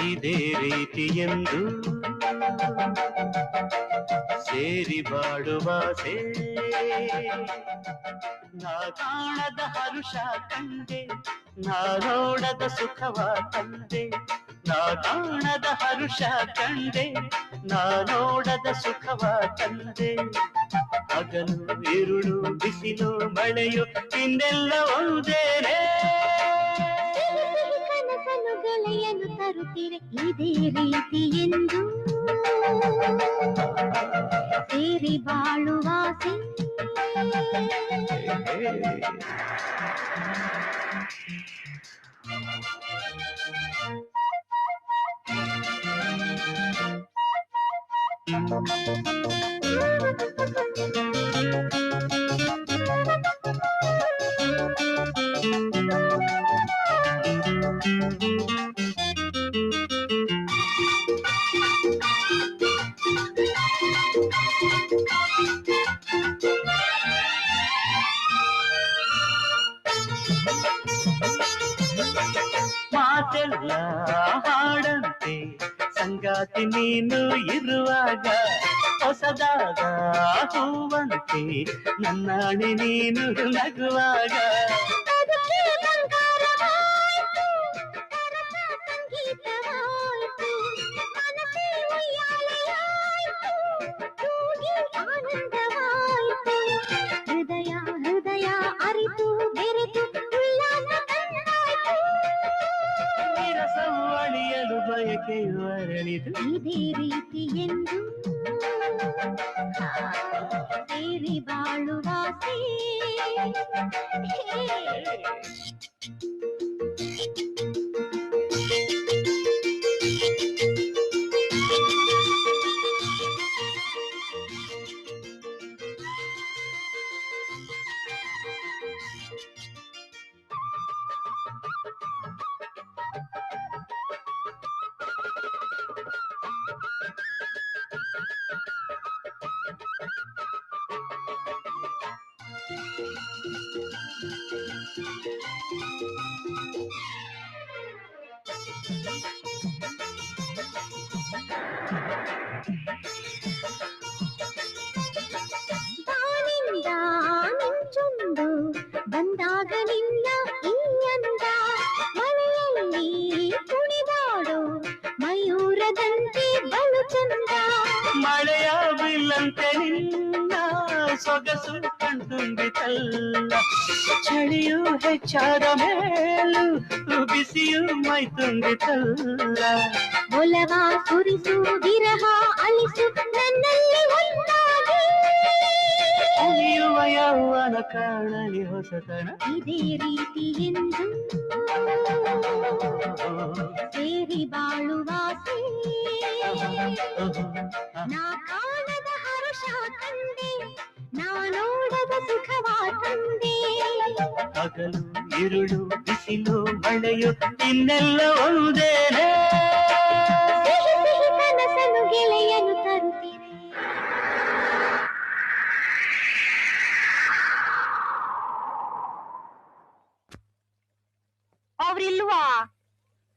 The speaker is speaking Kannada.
ಇದೇ ರೀತಿಯೆಂದು ಸೇರಿ ಬಾಡುವಾಸೆ ನಾ ಕಾಣದ ಹರುಷ ಕಂಡೆ ನಾ ನೋಡದ ಸುಖವ ತಂದೆ ನಾ ಕಾಣದ ಹರುಷ ಕಂಡೆ ನಾ ನೋಡದ ಸುಖವ ತಂದೆ ಹಗಲು ಇರುಳು ಬಿಸಿಲು ಮಳೆಯು ಇನ್ನೆಲ್ಲ ಒಂದೇನೆ ಕನಸನು ಗೆಳೆಯನು ತರುತ್ತಿರೆ ಇದೇ ರೀತಿಯೆಂದು ಸೇರಿ ಬಾಳುವಾಸೆ ಮಾತೆಲ್ಲ ಹಾಡಂತೆ ಸಂಗಾತಿ ನೀನು ಇರುವಾಗ ಹೊಸದಾದ ಹೂವಂತೆ ನನ್ನಾಣೆ ನೀನು ನಗುವಾಗ ಹೃದಯ ಹೃದಯ ಅರಿತು ಬೆರೆತು ರಸವು ಅಳಿಯಲು ಬಯಕೆಯು ಅರಳಿದು ಇದೇ ರೀತಿಯೆಂದು ಸೇರಿ ಬಾಳುವಾಸೆ ಬಾನಿಂದ ಮಿಂಚೊಂದು ಬಂದಾಗ ನಿನ್ನ ಈ ಅಂದ ಮಳೆಯಲ್ಲಿ ಕುಣಿದಾಡೋ ಮಯೂರದಂತೆ ಬಲು ಚಂದ ಮಳೆಯ ಬಿಲ್ಲಂತೆ ನಿನ್ನ ಸೊಗಸು ಕಣ್ತುಂಬಿತಲ್ಲ ಚಳಿಯು ಹೆಚ್ಚಾದ ಮೇಲೂ ಬಿಸಿಯು ಮೈ ತುಂಬಿತಲ್ಲ ಒಲವ ಸುರಿಸು ವಿರಹ ಅಳಿಸು ನನ್ನಲ್ಲಿ ಒಂದಾಗಿ ಉಳಿಯುವ ಯೌವನ ಕಾಣಲಿ ಹೊಸತನ ಇದೇ ರೀತಿಯೆಂದು ಸೇರಿ ಬಾಳುವಾಸೆ ನಾ ಕಾಣದ ಹರುಷ ತಂದೆ ನಾ ನೋಡದ ಸುಖವ ತಂದೆ ಹಗಲು ಇರುಳು ಬಿಸಿಲು ಮಳೆಯು ಇನ್ನೆಲ್ಲ ಒಂದೇನೆ ಕನಸನು ಗೆಳೆಯನು ತರುತ್ತಿರೆ ಅವ್ರಿಲ್ವಾ